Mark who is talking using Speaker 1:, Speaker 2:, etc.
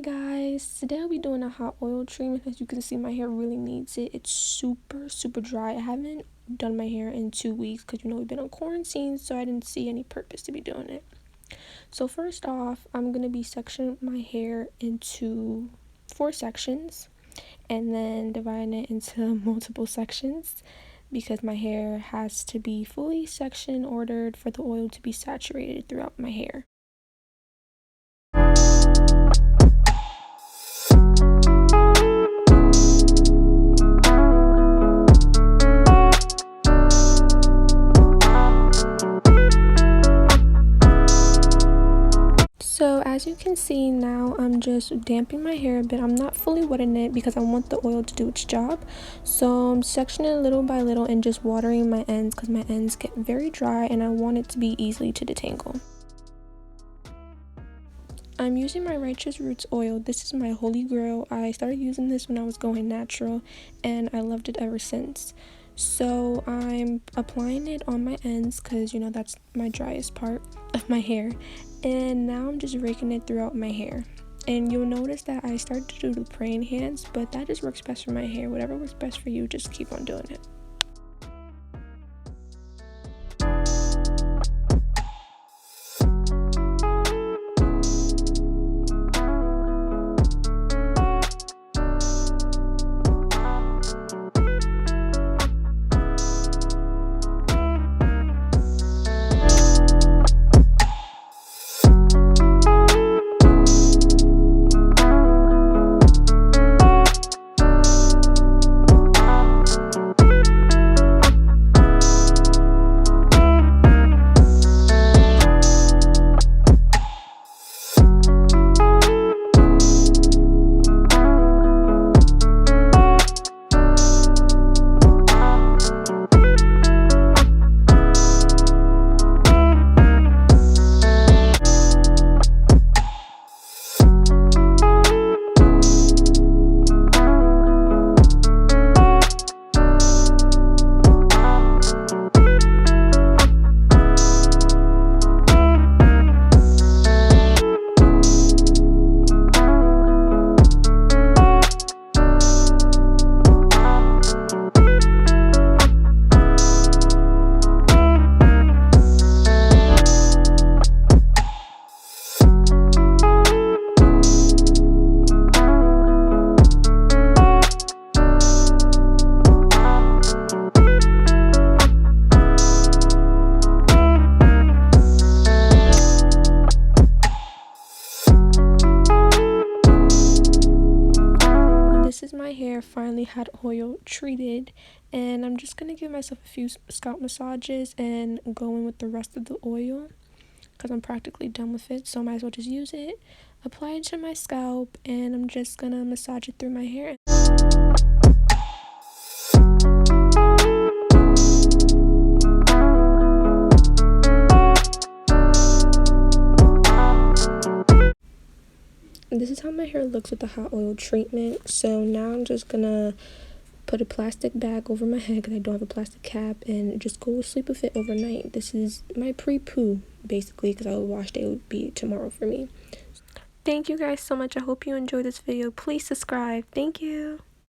Speaker 1: Guys, today I'll be doing a hot oil treatment. As you can see, my hair really needs it. It's super dry. I haven't done my hair in 2 weeks because we've been on quarantine, so I didn't see any purpose to be doing it. So first off, I'm going to be sectioning my hair into 4 sections and then dividing it into multiple sections because my hair has to be fully section ordered for the oil to be saturated throughout my hair. So as you can see now, I'm just damping my hair a bit. I'm not fully wetting it because I want the oil to do its job. So I'm sectioning little by little and just watering my ends because my ends get very dry and I want it to be easily to detangle. I'm using my Righteous Roots oil. This is my holy grail. I started using this when I was going natural and I loved it ever since. So I'm applying it on my ends because that's my driest part of my hair, and now I'm just raking it throughout my hair. And you'll notice that I started to do the praying hands, but that just works best for my hair. Whatever works best for you, just keep on doing it. This is my hair finally hot oil treated, and I'm just gonna give myself a few scalp massages and go in with the rest of the oil because I'm practically done with it, so I might as well just use it, apply it to my scalp, and I'm just gonna massage it through my hair. This is how my hair looks with the hot oil treatment. So now I'm just gonna put a plastic bag over my head because I don't have a plastic cap and just go to sleep with it overnight. This is my pre-poo basically because our wash day would be tomorrow for me. Thank you guys so much. I hope you enjoyed this video. Please subscribe. Thank you.